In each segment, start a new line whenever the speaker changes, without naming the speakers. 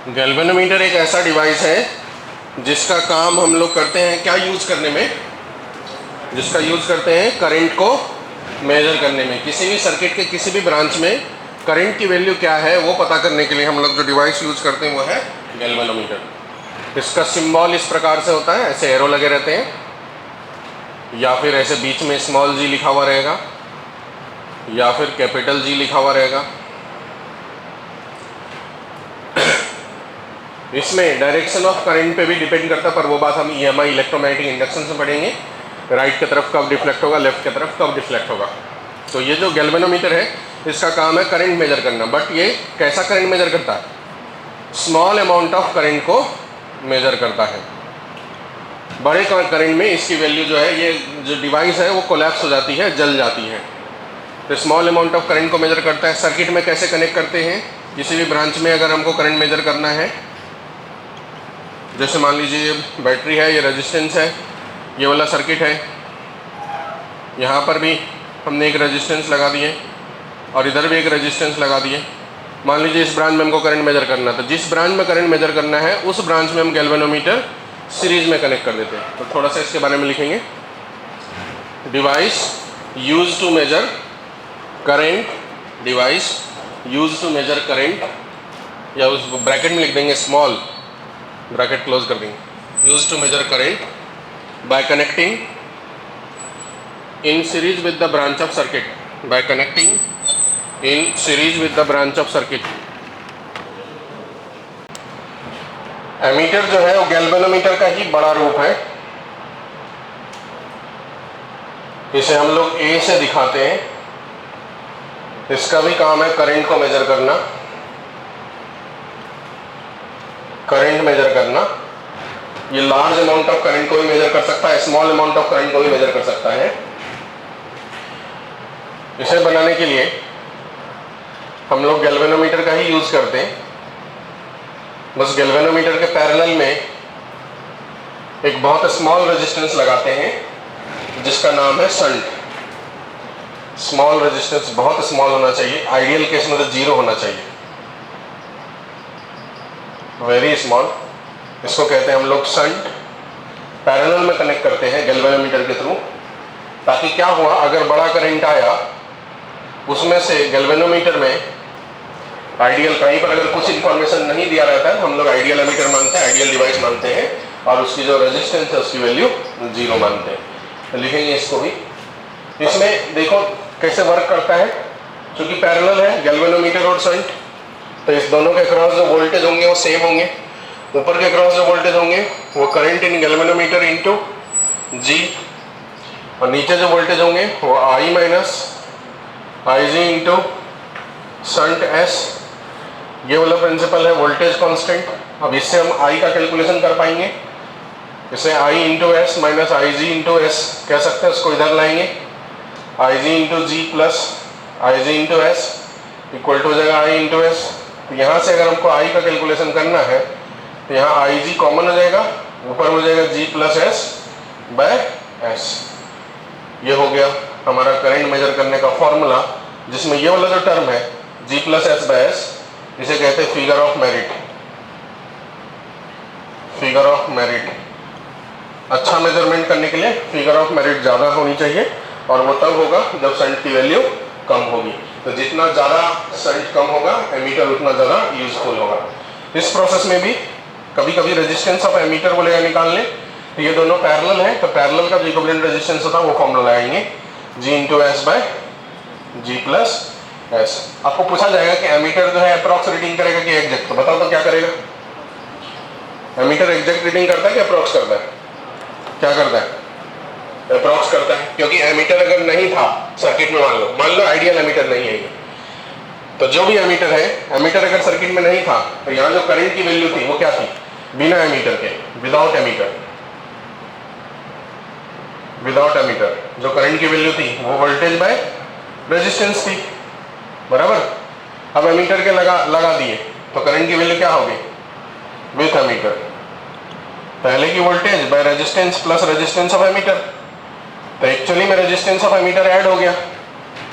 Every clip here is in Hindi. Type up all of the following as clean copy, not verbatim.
गैल्वेनोमीटर एक ऐसा डिवाइस है जिसका काम हम लोग करते हैं क्या यूज़ करने में, जिसका यूज़ करते हैं करंट को मेजर करने में। किसी भी सर्किट के किसी भी ब्रांच में करंट की वैल्यू क्या है वो पता करने के लिए हम लोग जो डिवाइस यूज़ करते हैं वो है गैल्वेनोमीटर। इसका सिंबल इस प्रकार से होता है, ऐसे एरो लगे रहते हैं, या फिर ऐसे बीच में स्मॉल जी लिखा हुआ रहेगा या फिर कैपिटल जी लिखा हुआ रहेगा। इसमें डायरेक्शन ऑफ करंट पे भी डिपेंड करता है, पर वो बात हम ईएमआई इलेक्ट्रोमैग्नेटिक इंडक्शन से पढ़ेंगे। राइट की तरफ कब डिफ्लेक्ट होगा, लेफ्ट की तरफ कब डिफ्लेक्ट होगा। तो ये जो गैल्वेनोमीटर है इसका काम है करंट मेजर करना। बट ये कैसा करंट मेजर करता है? स्मॉल अमाउंट ऑफ करंट को मेजर करता है। बड़े करंट में इसकी वैल्यू जो है, ये जो डिवाइस है वो कोलैप्स हो जाती है, जल जाती है। तो स्मॉल अमाउंट ऑफ करंट को मेजर करता है। सर्किट में कैसे कनेक्ट करते हैं, किसी भी ब्रांच में अगर हमको करंट मेजर करना है, जैसे मान लीजिए ये बैटरी है, ये रेजिस्टेंस है, ये वाला सर्किट है, यहाँ पर भी हमने एक रेजिस्टेंस लगा दिए और इधर भी एक रेजिस्टेंस लगा दिए। मान लीजिए इस ब्रांच में हमको करंट मेजर करना, तो जिस ब्रांच में करंट मेजर करना है उस ब्रांच में हम गैल्वेनोमीटर सीरीज में कनेक्ट कर देते हैं। तो थोड़ा सा इसके बारे में लिखेंगे। Device use to measure current, device use to measure current, या उस ब्रैकेट में लिख देंगे स्मॉल, ब्रैकेट क्लोज कर देंगे। Use to measure current by connecting in series with the branch of circuit, by connecting in series with the branch of circuit. Ammeter जो है वो गैल्वेनोमीटर का ही बड़ा रूप है। इसे हम लोग ए से दिखाते हैं। इसका भी काम है करंट को मेजर करना, करंट मेजर करना। ये लार्ज अमाउंट ऑफ करंट को भी मेजर कर सकता है, स्मॉल अमाउंट ऑफ करंट को भी मेजर कर सकता है। इसे बनाने के लिए हम लोग गैल्वेनोमीटर का ही यूज करते हैं। बस गैल्वेनोमीटर के पैरेलल में एक बहुत स्मॉल रेजिस्टेंस लगाते हैं जिसका नाम है शंट। स्मॉल रेजिस्टेंस बहुत स्मॉल होना चाहिए, आइडियल केस में तो 0 होना चाहिए, वेरी स्मॉल। इसको कहते हैं हम लोग शंट। पैरेलल में कनेक्ट करते हैं गैल्वेनोमीटर के थ्रू, ताकि क्या हुआ, अगर बड़ा करंट आया उसमें से गैल्वेनोमीटर में आइडियल, कहीं पर अगर कुछ इंफॉर्मेशन नहीं दिया रहता है हम लोग आइडियल एमीटर मानते हैं, आइडियल डिवाइस मानते हैं, और उसकी जो रेजिस्टेंस है उसकी वैल्यू 0 मानते हैं। तो लिखेंगे इसको भी। इसमें देखो कैसे वर्क करता है, क्योंकि पैरेलल है गैल्वेनोमीटर और शंट, तो इस दोनों के क्रॉस जो वोल्टेज होंगे वो सेम होंगे। ऊपर के क्रॉस जो वोल्टेज होंगे वो करंट इन गैल्वेनोमीटर इंटू जी, और नीचे जो वोल्टेज होंगे वो आई minus I G into shunt S. ये वाला प्रिंसिपल है वोल्टेज कांस्टेंट। अब इससे हम आई का कैलकुलेशन कर पाएंगे। इसे I into S minus I G into S कह सकते हैं, उसको इधर लाएंगे, I G into G plus I G into S equal to हो जाएगा आई इंटू एस। यहाँ से अगर हमको आई का कैलकुलेशन करना है तो यहाँ आई जी कॉमन हो जाएगा, ऊपर हो जाएगा जी प्लस एस बाय एस। ये हो गया हमारा करंट मेजर करने का फॉर्मूला, जिसमें ये वाला जो टर्म है जी प्लस एस बाय एस, इसे कहते हैं figure of merit. Figure of merit, अच्छा मेजरमेंट करने के लिए फिगर ऑफ मेरिट ज़्यादा होनी चाहिए, और वो तब होगा जब शंट की वैल्यू कम होगी। तो जितना ज़्यादा शंट कम होगा एमीटर उतना ज़्यादा यूजफुल होगा। इस प्रोसेस में भी कभी कभी रेजिस्टेंस ऑफ एमीटर बोलेगा निकालने, तो ये दोनों पैरेलल है, तो पैरेलल का जो इक्विवेलेंट रेजिस्टेंस होता है वो फॉर्मूला लगाएंगे, जी into S by ji plus S. आपको पूछा जाएगा कि एमीटर जो है अप्रॉक्स रीडिंग करेगा कि एग्जैक्ट, तो बताओ तो क्या करेगा? एमीटर एग्जैक्ट रीडिंग करता है कि अप्रॉक्स करता है? क्या करता है? अप्रॉक्स करता है, क्योंकि एमीटर अगर नहीं था सर्किट में, मान लो आइडियल एमीटर नहीं है ये, तो जो भी एमीटर है, एमीटर अगर सर्किट में नहीं था तो यहाँ जो करंट की वैल्यू थी वो क्या थी? बिना एमीटर के, विदाउट एमीटर, विदाउट एमीटर जो करंट की वैल्यू थी वो वोल्टेज बाय रेजिस्टेंस थी, बराबर। अब एमीटर के लगा दिए तो करंट की वैल्यू क्या होगी? विथ एमीटर, पहले की voltage by resistance plus resistance of ammeter. तो एक्चुअली में रेजिस्टेंस ऑफ एमीटर ऐड हो गया।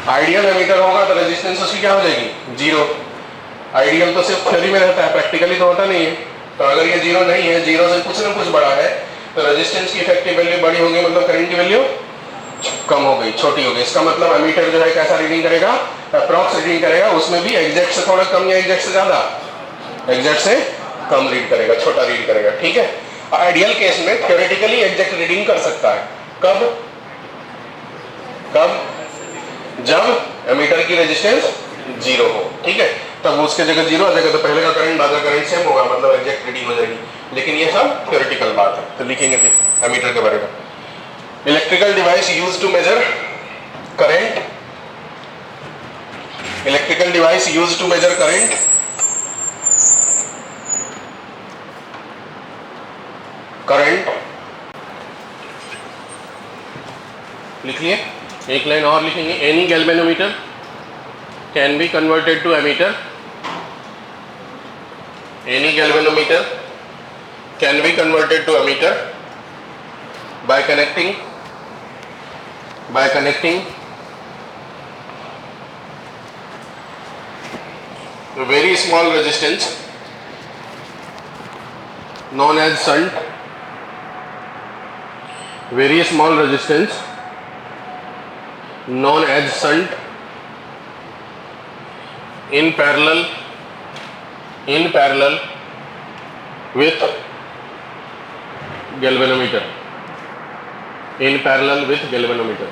आइडियल एमीटर होगा तो रेजिस्टेंस उसकी क्या हो जाएगी? 0। आइडियल तो सिर्फ थ्योरी में रहता है, प्रैक्टिकली तो होता नहीं है। तो अगर ये जीरो नहीं है, जीरो से कुछ ना कुछ बड़ा है, तो रेजिस्टेंस की इफेक्टिव वैल्यू बड़ी होगी, मतलब करंट की वैल्यू कम हो गई, छोटी हो गई। इसका मतलब एमीटर जो है कैसा रीडिंग करेगा, अप्रॉक्स रीडिंग करेगा, उसमें भी एग्जैक्ट से थोड़ा कम या एग्जैक्ट से ज्यादा, एग्जैक्ट से कम रीड करेगा, छोटा रीड करेगा, ठीक है। आइडियल केस में थ्योरेटिकली एग्जैक्ट रीडिंग कर सकता है, कब कब जब एमीटर की रेजिस्टेंस जीरो हो, ठीक है। तब उसके जगह जीरो आ जाएगा तो पहले का करंट बाद का करंट सेम होगा, मतलब एग्जैक्ट रीडिंग हो जाएगी। लेकिन ये सब थ्योरेटिकल बात है, तो लिखेंगे फिर एमीटर के बारे में। Electrical device used to measure current, electrical device used to measure current, current लिखिए, एक लाइन और लिखेंगे। Any galvanometer can be converted to ammeter, any galvanometer can be converted to ammeter by connecting a very small resistance known as shunt, very small resistance known as shunt in parallel with galvanometer, in parallel with galvanometer।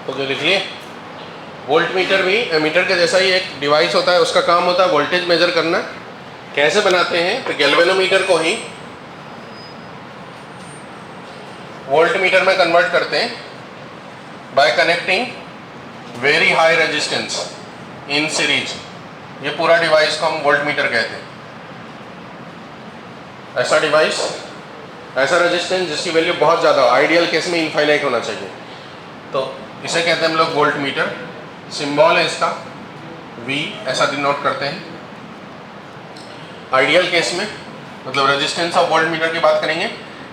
तो जो लिख लिए, वोल्ट मीटर भी एमीटर के जैसा ही एक डिवाइस होता है, उसका काम होता है वोल्टेज मेजर करना। कैसे बनाते हैं, तो गैल्वेनोमीटर को ही वोल्ट मीटर में कन्वर्ट करते हैं bye connecting very high resistance in series. ये पूरा डिवाइस को हम वोल्ट मीटर कहते हैं। ऐसा डिवाइस, ऐसा रेजिस्टेंस जिसकी वैल्यू बहुत ज़्यादा हो, आइडियल केस में इनफाइनाइट होना चाहिए, तो इसे कहते हैं हम लोग वोल्ट मीटर। सिंबल है इसका V, ऐसा डिनोट करते हैं। आइडियल केस में मतलब रेजिस्टेंस ऑफ वोल्ट मीटर की बात करेंगे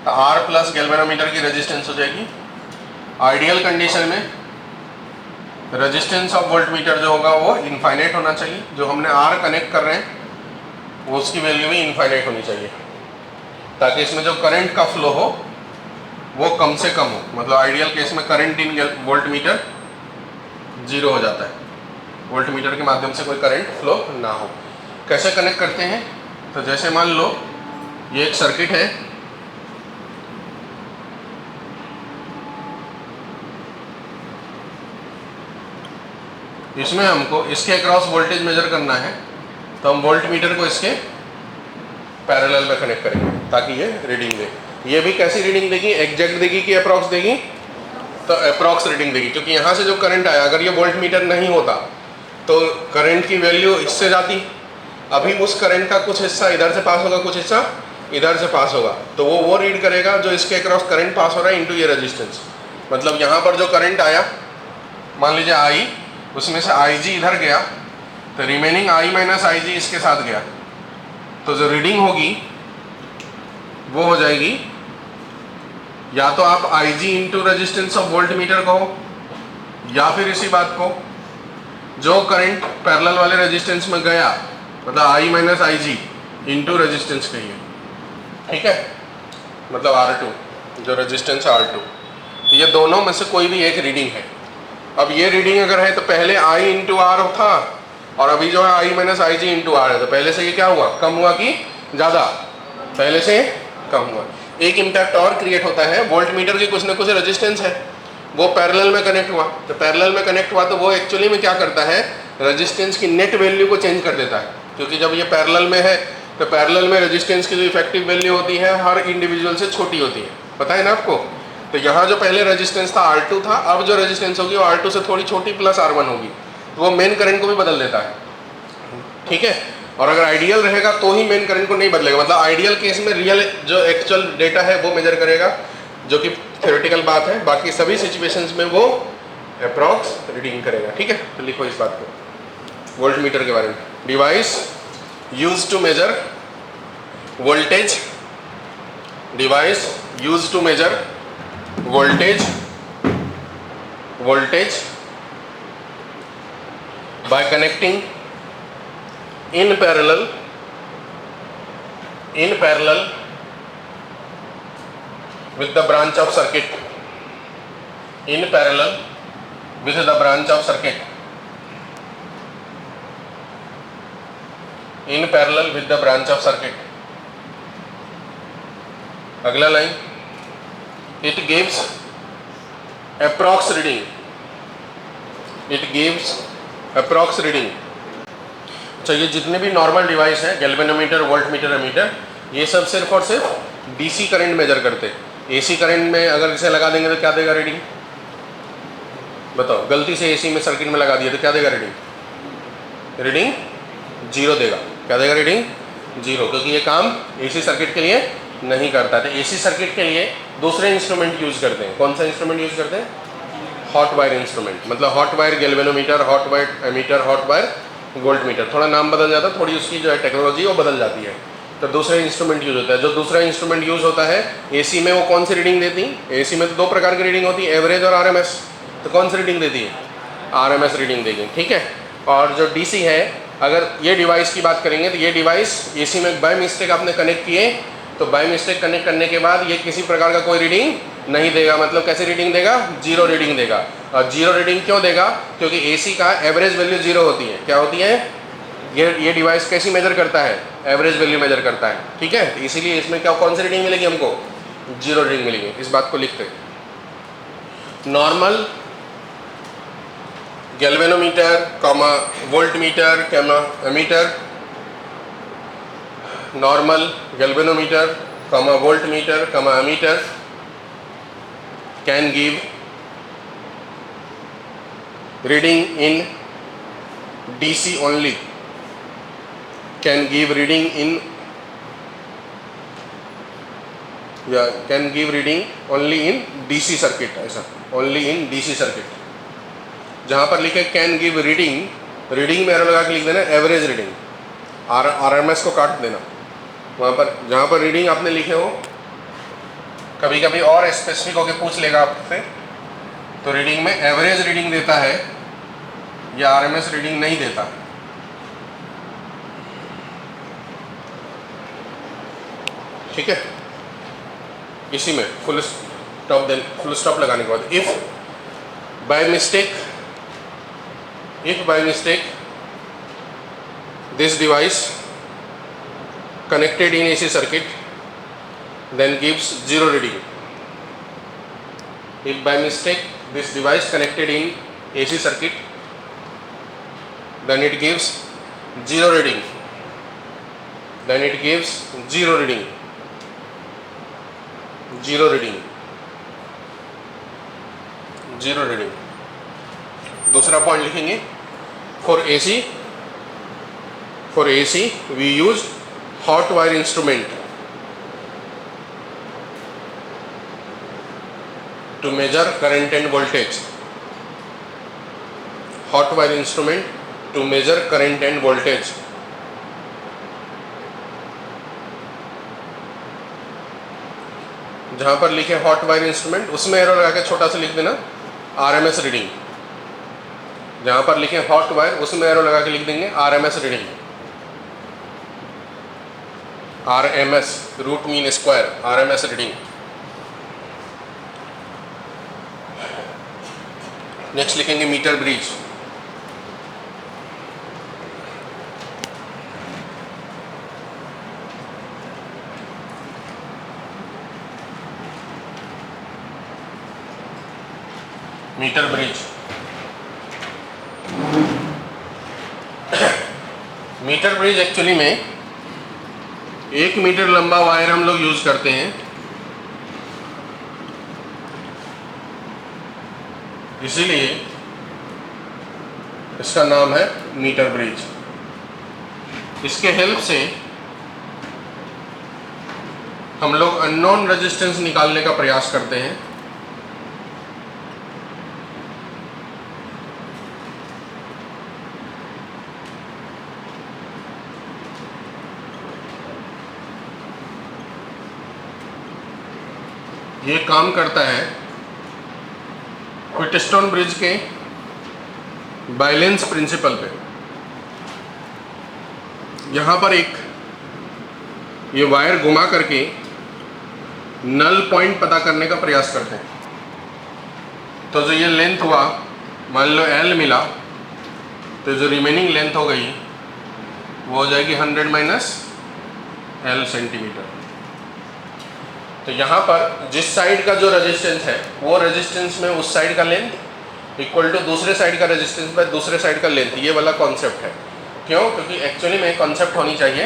तो R प्लस गैल्वेनोमीटर की रेजिस्टेंस हो जाएगी। आइडियल कंडीशन में रेजिस्टेंस ऑफ वोल्ट मीटर जो होगा वो इनफाइनाइट होना चाहिए, जो हमने R कनेक्ट कर रहे हैं वो उसकी वैल्यू भी इनफाइनाइट होनी चाहिए, ताकि इसमें जो करंट का फ्लो हो वो कम से कम हो। मतलब आइडियल केस में current in volt meter zero हो जाता है, वोल्ट मीटर के माध्यम से कोई करंट फ्लो ना हो। कैसे कनेक्ट करते हैं, तो जैसे मान लो ये एक सर्किट है, इसमें हमको इसके अक्रॉस वोल्टेज मेजर करना है, तो हम वोल्ट मीटर को इसके पैरेलल में कनेक्ट करेंगे ताकि ये रीडिंग दे। ये भी कैसी रीडिंग देगी, एग्जैक्ट देगी कि अप्रॉक्स देगी, तो अप्रॉक्स रीडिंग देगी, क्योंकि यहाँ से जो करंट आया, अगर ये वोल्ट मीटर नहीं होता तो करंट की वैल्यू इससे जाती। अभी उस करंट का कुछ हिस्सा इधर से पास होगा, कुछ हिस्सा इधर से पास होगा, तो वो रीड करेगा जो इसके अक्रॉस करंट पास हो रहा है इनटू ये रेजिस्टेंस। मतलब यहाँ पर जो करंट आया, मान लीजिए I, उसमें से IG इधर गया, तो रिमेनिंग I माइनस IG इसके साथ गया, तो जो रीडिंग होगी वो हो जाएगी, या तो आप IG into resistance of volt meter कहो, या फिर इसी बात को जो करंट पैरेलल वाले रेजिस्टेंस में गया, मतलब I minus IG into resistance कहिए, ठीक है, मतलब R2, जो रेजिस्टेंस है R2। तो ये दोनों में से कोई भी एक रीडिंग है। अब ये रीडिंग अगर है तो पहले I इंटू R था, और अभी जो है I minus IG into R है, तो पहले से ये क्या हुआ, कम हुआ कि ज़्यादा, पहले से कम हुआ। एक इम्पैक्ट और क्रिएट होता है, वोल्ट मीटर की कुछ ना कुछ रेजिस्टेंस है, वो पैरेलल में कनेक्ट हुआ, तो पैरेलल में कनेक्ट हुआ तो वो एक्चुअली में क्या करता है, रेजिस्टेंस की नेट वैल्यू को चेंज कर देता है, क्योंकि जब ये पैरेलल में है तो पैरेलल में रेजिस्टेंस की जो इफेक्टिव वैल्यू होती है हर इंडिविजुअल से छोटी होती है, पता है ना आपको। तो यहाँ जो पहले रेजिस्टेंस था R2 था, अब जो रेजिस्टेंस होगी वो R2 से थोड़ी छोटी प्लस R1 होगी, तो वो मेन करंट को भी बदल देता है, ठीक है। और अगर आइडियल रहेगा तो ही मेन करंट को नहीं बदलेगा, मतलब आइडियल केस में रियल जो एक्चुअल डेटा है वो मेजर करेगा, जो कि थ्योरेटिकल बात है। बाकी सभी सिचुएशंस में वो अप्रॉक्स रीडिंग करेगा, ठीक है। तो लिखो इस बात को वोल्ट मीटर के बारे में। Device used to measure voltage, device used to measure voltage by connecting in parallel with the branch of circuit, in parallel with the branch of circuit, in parallel with the branch of circuit. अगला line, it gives approx reading, it gives approx reading. अच्छा, ये जितने भी नॉर्मल डिवाइस हैं, गैल्वेनोमीटर, वोल्टमीटर, एमीटर, ये सब सिर्फ और सिर्फ डीसी करंट मेजर करते हैं. एसी करंट में अगर इसे लगा देंगे तो क्या देगा रीडिंग? बताओ, गलती से एसी में सर्किट में लगा दिया तो क्या देगा रीडिंग? रीडिंग जीरो देगा. क्या देगा? रीडिंग जीरो, क्योंकि ये काम एसी सर्किट के लिए नहीं करता. तो एसी सर्किट के लिए दूसरे इंस्ट्रूमेंट यूज करते हैं. कौन सा इंस्ट्रूमेंट यूज करते हैं? Hot wire instrument. मतलब hot wire galvanometer, hot wire ammeter, hot wire voltmeter. थोड़ा नाम बदल जाता है, थोड़ी उसकी जो है टेक्नोलॉजी वो बदल जाती है. तो दूसरा इंस्ट्रूमेंट यूज होता है. जो दूसरा इंस्ट्रूमेंट यूज होता है एसी में, वो कौन सी रीडिंग देती है? एसी में तो दो प्रकार की रीडिंग होती है, एवरेज और आरएमएस. तो कौन सी रीडिंग देती है? आरएमएस रीडिंग देगी. ठीक है. और जो डीसी है, अगर ये डिवाइस की बात करेंगे तो ये डिवाइस एसी में बाय मिस्टेक आपने कनेक्ट किए, तो बाय मिस्टेक कनेक्ट करने के बाद ये किसी प्रकार का कोई रीडिंग नहीं देगा. मतलब कैसे रीडिंग देगा? जीरो रीडिंग देगा. और जीरो रीडिंग क्यों देगा? क्योंकि एसी का एवरेज वैल्यू जीरो होती है. क्या होती है? ये डिवाइस कैसी मेजर करता है? एवरेज वैल्यू मेजर करता है. ठीक है. तो इसीलिए इसमें क्या, कौन सी रीडिंग मिलेगी हमको? जीरो रीडिंग मिलेगी. इस बात को लिखते हैं. Normal galvanometer, comma voltmeter, comma ammeter. Normal galvanometer, comma voltmeter, comma ammeter can give reading in DC only, can give reading in, yeah, can give reading only in DC circuit. ऐसा only in DC circuit. जहाँ पर लिखे can give reading, रीडिंग में एरो लगा के लिख देना एवरेज रीडिंग. आरएमएस को काट देना. वहाँ पर जहाँ पर रीडिंग आपने लिखे हो, कभी कभी और स्पेसिफिक होके पूछ लेगा आपसे, तो रीडिंग में एवरेज रीडिंग देता है या आरएमएस रीडिंग नहीं देता. ठीक है. इसी में फुल स्टॉप लगाने के बाद, if by mistake this device connected in AC circuit then gives zero reading. If by mistake this device connected in AC circuit then it gives zero reading. Then it gives zero reading. Zero reading. Zero reading. दूसरा पॉइंट लिखेंगे. For AC we use hot wire instrument to measure current and voltage. Hot wire instrument to measure current and voltage. जहाँ पर लिखे हॉट वायर इंस्ट्रूमेंट, उसमें एरो लगा के छोटा सा लिख देना आरएमएस रीडिंग. जहाँ पर लिखे हॉट वायर, उसमें एरो लगा के लिख देंगे RMS reading. RMS, root mean square, RMS reading. Next लिखेंगे metre bridge. Metre bridge. Metre bridge actually में 1 मीटर लंबा वायर हम लोग यूज करते हैं. इसीलिए इसका नाम है मीटर ब्रिज. इसके हेल्प से हम लोग अननोन रेजिस्टेंस निकालने का प्रयास करते हैं. ये काम करता है व्हीटस्टोन ब्रिज के बैलेंस प्रिंसिपल पे। यहाँ पर एक ये वायर घुमा करके नल पॉइंट पता करने का प्रयास करते हैं। तो जो ये लेंथ हुआ, मान लो L मिला, तो जो रिमेनिंग लेंथ हो गई वो हो जाएगी 100 माइनस L सेंटीमीटर। तो यहाँ पर जिस साइड का जो रेजिस्टेंस है वो रेजिस्टेंस में उस साइड का लेंथ इक्वल टू दूसरे साइड का रेजिस्टेंस बाय दूसरे साइड का लेंथ, ये वाला कॉन्सेप्ट है। क्यों? क्योंकि एक्चुअली में कॉन्सेप्ट होनी चाहिए,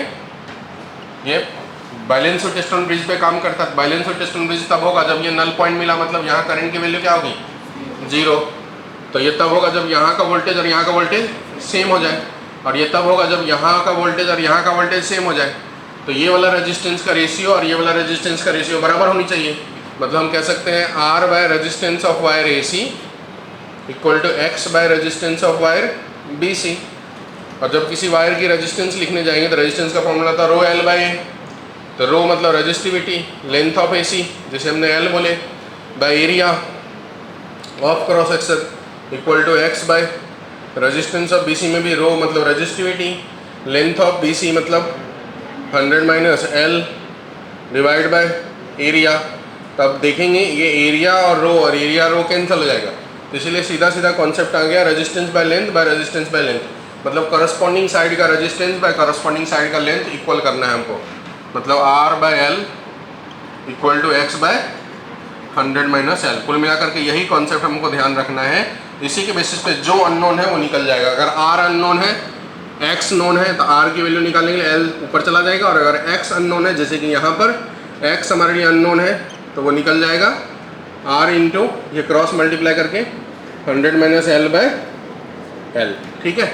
ये बैलेंस व्हीटस्टोन ब्रिज पे काम करता है। बैलेंस व्हीटस्टोन ब्रिज तब होगा जब ये नल पॉइंट मिला, मतलब यहाँ करंट की वैल्यू क्या होगी, 0। तो ये तब होगा जब यहाँ का वोल्टेज और यहाँ का वोल्टेज सेम हो जाए, और ये तब होगा जब यहाँ का वोल्टेज और यहाँ का वोल्टेज सेम हो जाए। तो ये वाला रेजिस्टेंस का रेशियो और ये वाला रेजिस्टेंस का रेशियो बराबर होनी चाहिए। मतलब हम कह सकते हैं R by resistance of wire AC equal to X by resistance of wire BC। और जब किसी वायर की रेजिस्टेंस लिखने जाएंगे तो रेजिस्टेंस का फॉर्मूला था रो L बाई A। तो रो मतलब रेजिस्टिविटी, लेंथ ऑफ AC जिसे हमने L बोले, by area of cross section equal to X by resistance of BC में भी रो मतलब रेजिस्टिविटी, लेंथ ऑफ BC मतलब 100 minus L divide by area. तब देखेंगे ये एरिया और रो कैंसिल हो जाएगा, तो इसलिए सीधा सीधा कॉन्सेप्ट आ गया resistance by resistance by length. मतलब करस्पॉन्डिंग साइड का रेजिस्टेंस बाय करस्पॉन्डिंग साइड का लेंथ इक्वल करना है हमको। मतलब R by L equal to X by 100 minus L। कुल मिलाकर के यही कॉन्सेप्ट हमको ध्यान रखना है। इसी के बेसिस पे जो अननोन है वो निकल जाएगा। अगर R अननोन है, X नोन है, तो R की वैल्यू निकालने के लिए L ऊपर चला जाएगा। और अगर X अननोन है, जैसे कि यहाँ पर X हमारे लिए अननोन है, तो वो निकल जाएगा R इंटू ये क्रॉस मल्टीप्लाई करके 100 माइनस L बाय L। ठीक है,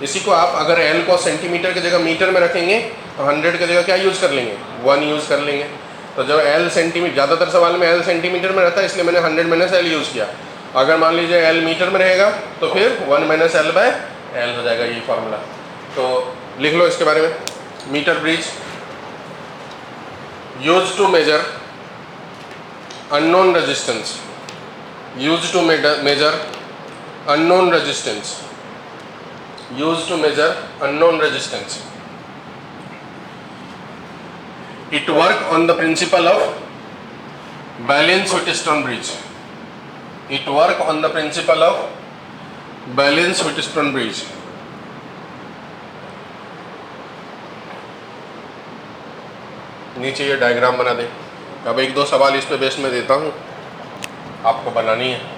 इसी को आप अगर L को सेंटीमीटर की जगह मीटर में रखेंगे तो 100 की जगह क्या यूज़ कर लेंगे, 1 यूज़ कर लेंगे। तो जब L सेंटीमीटर, ज़्यादातर सवाल में L सेंटीमीटर में रहता है, इसलिए मैंने 100 माइनस L यूज़ किया। अगर मान लीजिए L मीटर में रहेगा तो फिर 1 माइनस L बाय L हो जाएगा ये फार्मूला। तो लिख लो इसके बारे में। Metre bridge use to measure unknown resistance, use to measure unknown resistance, use to measure unknown resistance. It work on the principle of balance Wheatstone bridge. It work on the principle of balance Wheatstone bridge. नीचे ये डायग्राम बना दे। अब एक दो सवाल इस पे बेस में देता हूँ, आपको बनानी है।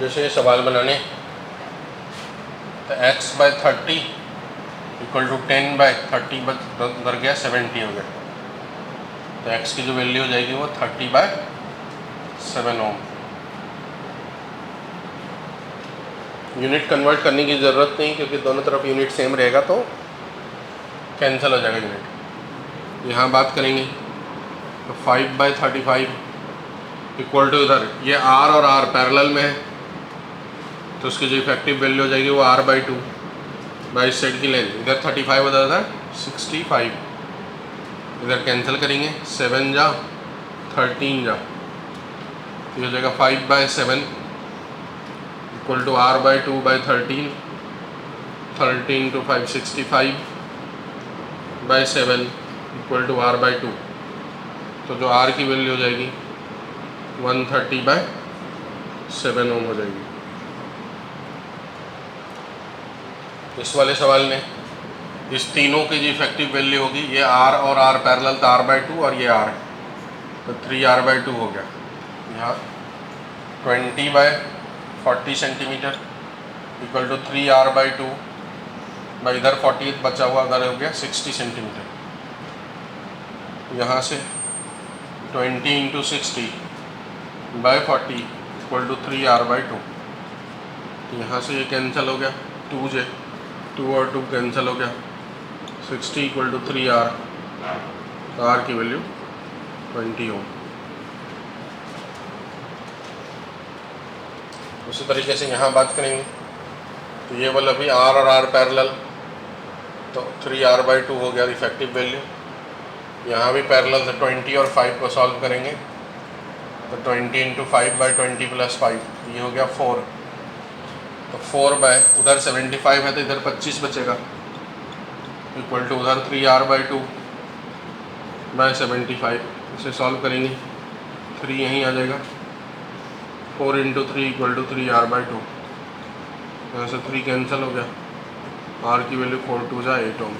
जैसे ये सवाल बनाने तो x/30 इक्वल टू 10/30 बढ़ गया 70 हो गया, तो x की जो वैल्यू हो जाएगी वो 30/7 ओम। यूनिट कन्वर्ट करने की ज़रूरत नहीं क्योंकि दोनों तरफ यूनिट सेम रहेगा तो कैंसिल हो जाएगा यूनिट। यहाँ बात करेंगे तो 5/35 इक्वल टू, इधर ये r और r पैरेलल में है तो उसकी जो इफेक्टिव वैल्यू हो जाएगी वो r/2 बाई इस साइड की लेंथ, इधर 35 उधर था 65, इधर कैंसिल करेंगे 7 जा 13 जा, तो ये हो जाएगा 5/7 equal to r/2/13, 13 to 5 65/7 equal to r/2, तो जो r की वैल्यू हो जाएगी 130/7 ओम हो जाएगी। इस वाले सवाल में इस तीनों की जो इफेक्टिव वैल्यू होगी, ये r और r पैरेलल था r/2 और ये r, तो 3r/2 हो गया। यहाँ 20/40 सेंटीमीटर इक्वल टू 3r/2 भाई इधर 40 बचा हुआ, उधर हो गया 60 सेंटीमीटर। यहाँ से 20 × 60/40 इक्वल टू 3r/2, तो यहाँ से ये कैंसिल हो गया, 2 और 2 कैंसिल हो गया, 60 इक्वल टू 3r, तो r की वैल्यू 20 ओम। उसी तरीके से यहाँ बात करेंगे तो ये वाला भी r और r पैरेलल, तो 3r/2 हो गया इफेक्टिव वैल्यू। यहाँ भी पैरेलल से 20 और 5 को सॉल्व करेंगे तो 20 × 5/20 + 5, ये हो गया 4, तो 4 उधर 75 है तो इधर 25 बचेगा इक्वल टू उधर 3r/2/75, इसे सॉल्व करेंगे 3 यहीं आ जाएगा, 4 × 3 इक्वल टू 3r/2, यहाँ से 3 कैंसिल हो गया, r की वैल्यू 4 × 2 = 8 ओम।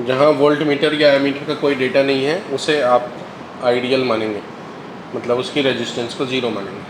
जहाँ वोल्ट मीटर या एमीटर का कोई डेटा नहीं है उसे आप आइडियल मानेंगे, मतलब उसकी रेजिस्टेंस को 0 मानेंगे।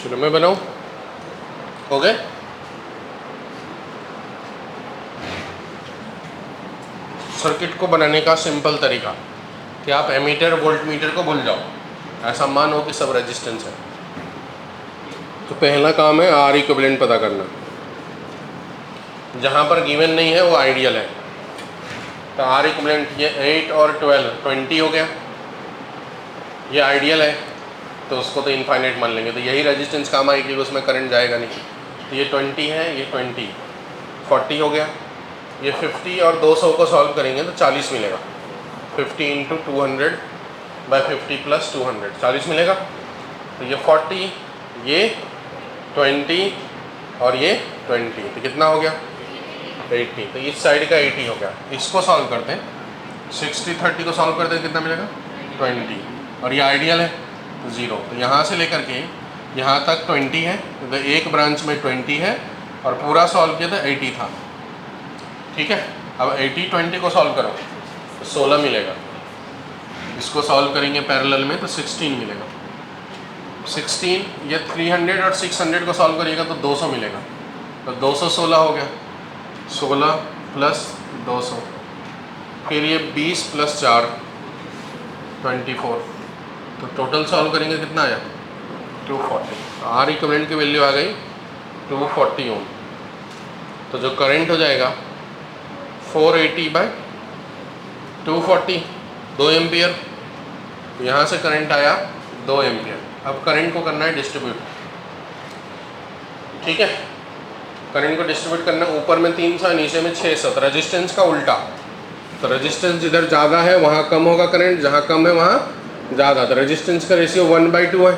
चलो मैं बनाऊँ, हो गए। सर्किट को बनाने का सिंपल तरीका कि आप एमीटर वोल्ट मीटर को भूल जाओ, ऐसा मानो कि सब रेजिस्टेंस है। तो पहला काम है आर इक्विवेलेंट पता करना। जहाँ पर गिवन नहीं है वो आइडियल है। तो आर इक्विवेलेंट ये 8 और 12 20 हो गया, ये आइडियल है तो उसको तो इनफाइनाइट मान लेंगे। तो यही रेजिस्टेंस काम आएगी, उसमें करंट जाएगा नहीं। तो ये 20 है, ये 20 40 हो गया। ये 50 और 200 को सॉल्व करेंगे तो 40 मिलेगा। 50 इंटू 200 बाई 50 प्लस 200 40 मिलेगा। तो ये 40, ये 20 और ये 20, तो कितना हो गया 80। तो इस साइड का 80 हो गया। इसको सॉल्व करते हैं, 60 30 को सॉल्व करते हैं कितना मिलेगा 20, और ये आइडियल है तो 0। तो यहाँ से लेकर के यहाँ तक 20 है, तो एक ब्रांच में 20 है और पूरा सॉल्व किया था 80 था। ठीक है, अब 80 20 को सॉल्व करो तो 16 मिलेगा। इसको सॉल्व करेंगे पैरेलल में तो 16 मिलेगा। 16, ये 300 और 600 को सॉल्व करिएगा तो 200 मिलेगा। तो 216 हो गया, 16 प्लस 200, फिर ये 20 प्लस 4 24। तो टोटल सॉल्व करेंगे कितना आया 240। तो आर इक्विवेलेंट की वैल्यू आ गई 240 ओम। तो जो करंट हो जाएगा 480 बाई 240, 2 एम्पियर। यहाँ से करंट आया 2 एम्पियर। अब करंट को करना है डिस्ट्रीब्यूट। ठीक है, करंट को डिस्ट्रीब्यूट करना, ऊपर में 300 नीचे में 600, तो रेजिस्टेंस का उल्टा। तो रेजिस्टेंस जिधर ज़्यादा है वहाँ कम होगा करंट, जहाँ कम है वहाँ ज़्यादा। तो रेजिस्टेंस का रेशियो 1/2 है,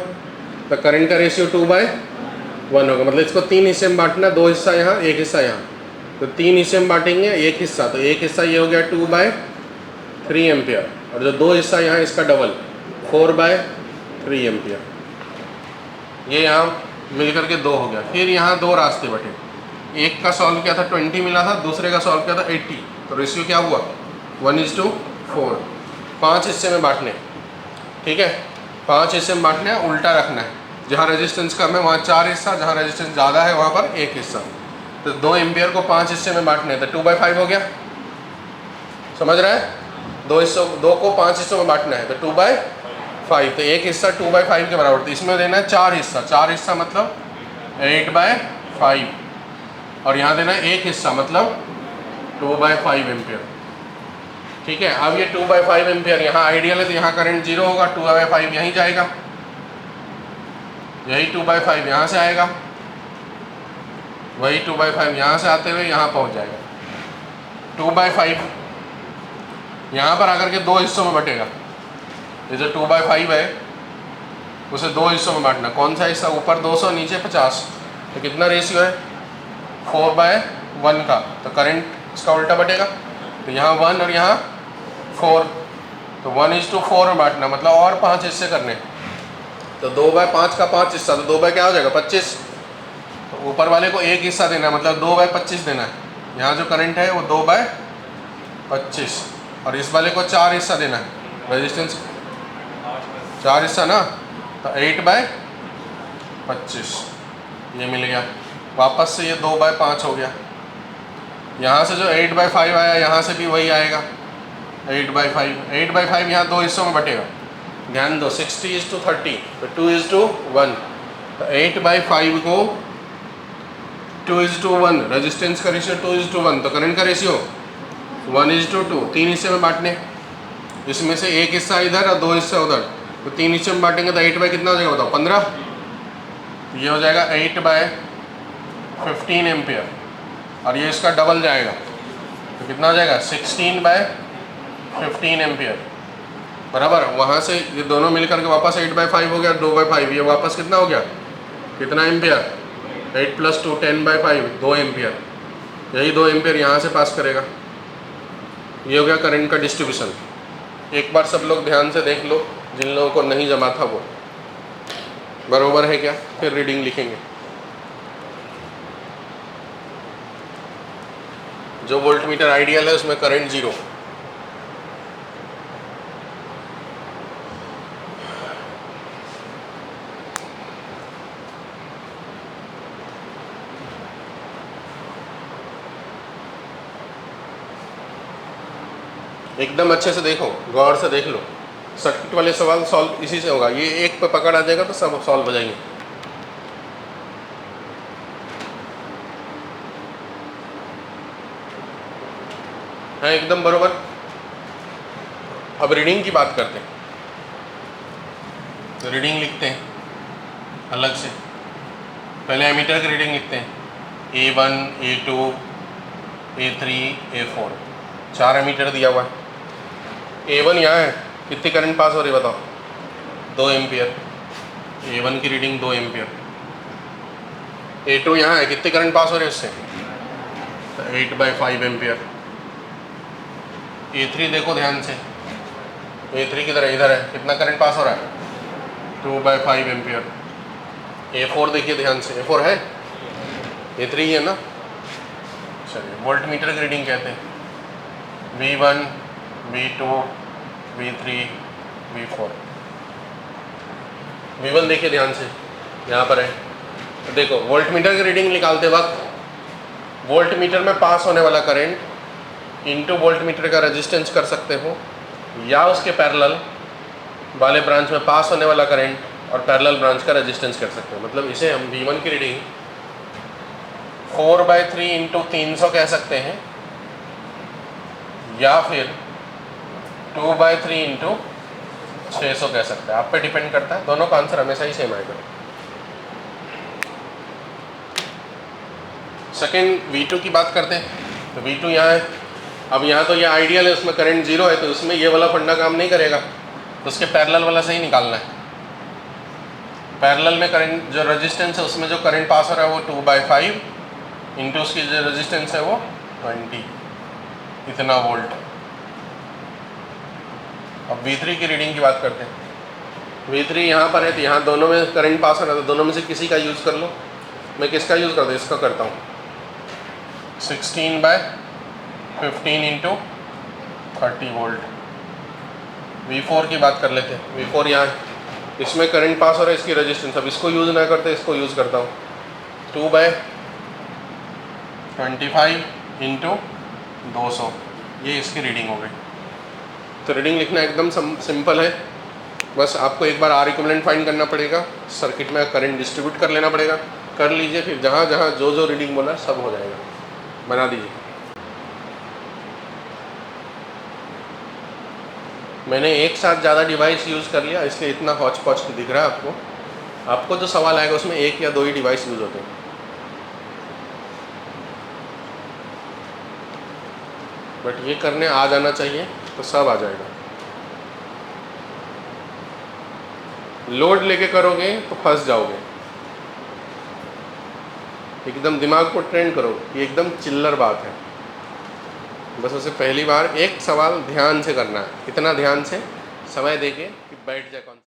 तो करंट का रेशियो 2/1 होगा। मतलब इसको 3 हिस्से में बांटना, 2 हिस्सा यहाँ 1 हिस्सा यहाँ। तो 3 हिस्से में बांटेंगे, 1 हिस्सा, तो 1 हिस्सा ये हो गया 2/3 एम्पियर, और जो 2 हिस्सा यहाँ इसका डबल 4/3 एम्पियर। ये यहाँ मिल करके 2 हो गया। फिर यहाँ 2 रास्ते बटे, एक का सॉल्व किया था 20 मिला था, दूसरे का सॉल्व किया था 80। तो रेशियो क्या हुआ 1:4। 5 हिस्से में बांटने, ठीक है, 5 हिस्से में बांटने, उल्टा रखना है। जहाँ रेजिस्टेंस कम है वहाँ 4 हिस्सा, जहाँ रेजिस्टेंस ज़्यादा है वहाँ पर 1 हिस्सा। तो 2 एम्पियर को 5 हिस्से में बांटने, तो 2/5 हो गया। समझ रहा है, 2 को 5 हिस्सों में बांटना है तो 2/5। तो एक हिस्सा 2/5 के बराबर। तो इसमें देना है 4 हिस्सा, 4 हिस्सा मतलब 8/5, और यहाँ देना है 1 हिस्सा मतलब 2/5 एम्पियर। ठीक है, अब ये 2/5 एम्पियर यहाँ आइडियल है तो यहाँ करंट 0 होगा, 2/5 यहीं जाएगा, यही 2/5 यहाँ से आएगा, वही 2/5 यहाँ से आते हुए यहाँ पहुँच जाएगा। 2/5 यहाँ पर आकर के 2 हिस्सों में बटेगा। ये जो 2/5 है उसे 2 हिस्सों में बांटना। कौन सा हिस्सा, ऊपर 200 नीचे 50, तो कितना रेशियो है 4/1 का। तो करंट इसका उल्टा बटेगा, तो यहाँ 1 और यहाँ 4, तो 1:4 में बांटना, मतलब और 5 हिस्से करने। तो 2/5 का 5 हिस्सा, तो 2 क्या हो जाएगा 25। तो ऊपर वाले को 1 हिस्सा देना, मतलब 2/25 देना है। यहाँ जो करंट है वो 2/25, और इस वाले को 4 हिस्सा देना है, रेजिस्टेंस 4 हिस्सा ना, तो 8/25 ये मिल गया। वापस से ये 2/5 हो गया। यहाँ से जो 8/5 आया यहाँ से भी वही आएगा 8/5। 8/5 यहाँ 2 हिस्सों में बटेगा, ध्यान दो, 60:30, तो 2:1। तो 8/5 को 2:1, रेजिस्टेंस का रेशियो 2:1, तो करंट का रेशियो 1:2। 3 हिस्से में बांटने, इसमें से 1 हिस्सा इधर और 2 हिस्सा उधर, तो 3 हिस्से में बांटेंगे तो 8 कितना हो जाएगा बताओ 15। ये हो जाएगा 8/15 एम्पियर, और ये इसका डबल जाएगा तो कितना हो जाएगा 16/15 एम्पियर बराबर। वहाँ से ये दोनों मिलकर के वापस 8/5 हो गया, 2/5, ये वापस कितना हो गया, कितना एम्पियर, 8 + 2 10/5, 2 एम्पियर। यही 2 एम्पियर यहाँ से पास करेगा। ये हो गया करंट का डिस्ट्रीब्यूशन। एक बार सब लोग ध्यान से देख लो, जिन लोगों को नहीं जमा था वो बरोबर है क्या, फिर रीडिंग लिखेंगे। जो वोल्टमीटर आइडियल है उसमें करंट 0। एकदम अच्छे से देखो, गौर से देख लो। सर्किट वाले सवाल सॉल्व इसी से होगा। ये एक पे पकड़ आ जाएगा तो सब सॉल्व हो जाएंगे। हाँ एकदम बरोबर। अब रीडिंग की बात करते हैं। तो रीडिंग लिखते हैं अलग से। पहले एमीटर की रीडिंग लिखते हैं, A1, A2, A3, A4, 4 ammeter दिया हुआ है। A1 यहाँ है, कितनी करंट पास हो रही है बताओ? 2 एम्पियर। A1 की रीडिंग 2 एम्पियर। A2 यहाँ है, कितनी करंट पास हो रही है उससे? 8/5 एम्पियर। A3 देखो ध्यान से, A3 किधर है? इधर है, कितना करंट पास हो रहा है? 2/5 एम्पियर। A4 देखिए ध्यान से, A4 है, A3 ही है ना। चलिए वोल्ट मीटर की रीडिंग कहते हैं, V1, V2, V3, V4। V1 देखिए ध्यान से, यहाँ पर है। तो देखो वोल्ट मीटर की रीडिंग निकालते वक्त वोल्ट मीटर में पास होने वाला करंट इनटू वोल्ट मीटर का रेजिस्टेंस कर सकते हो, या उसके पैरेलल वाले ब्रांच में पास होने वाला करंट और पैरेलल ब्रांच का रेजिस्टेंस कर सकते हो। मतलब इसे हम V1 की रीडिंग 4/3 इंटू 300 कह सकते हैं, या फिर 2/3 इंटू 600 कह सकते हैं। आप पे डिपेंड करता है, दोनों का आंसर हमेशा ही सेम आएगा। सेकेंड V2 की बात करते हैं। तो V2 यहाँ है। अब यहाँ तो ये आइडियल है, उसमें करंट 0 है, तो उसमें ये वाला फंडा काम नहीं करेगा, तो उसके पैरेलल वाला सही निकालना है। पैरेलल में करंट जो रेजिस्टेंस है उसमें जो करंट पास हो रहा है वो 2/5 इंटू उसकी जो रेजिस्टेंस है वो 20, इतना वोल्ट। अब V3 की रीडिंग की बात करते हैं। V3 यहाँ पर है, तो यहाँ दोनों में करंट पास हो रहा है, तो दोनों में से किसी का यूज़ कर लो। मैं किसका यूज़ करता हूँ? इसका करता हूँ। 16/15 इंटू 30 वोल्ट। V4 की बात कर लेते हैं। V4 यहाँ है, इसमें करंट पास हो रहा है, इसकी रेजिस्टेंस। अब इसको यूज़ ना करते, इसको यूज़ करता हूँ। 2/25 इंटू 200, ये इसकी रीडिंग हो गई। तो रीडिंग लिखना एकदम सिंपल है, बस आपको एक बार R इक्विवेलेंट फाइंड करना पड़ेगा, सर्किट में करंट डिस्ट्रीब्यूट कर लेना पड़ेगा, कर लीजिए, फिर जहाँ जहाँ जो जो रीडिंग बोला सब हो जाएगा, बना दीजिए। मैंने एक साथ ज़्यादा डिवाइस यूज़ कर लिया, इसलिए इतना हौच पौच दिख रहा है आपको। आपको जो सवाल आएगा उसमें 1 या 2 ही डिवाइस यूज़ होते हैं, बट ये करने आ जाना चाहिए तो सब आ जाएगा। लोड लेके करोगे तो फंस जाओगे। एकदम दिमाग को ट्रेन करो, ये एकदम चिल्लर बात है। बस उसे पहली बार एक सवाल ध्यान से करना है, इतना ध्यान से समय देके कि बैठ जाए कौन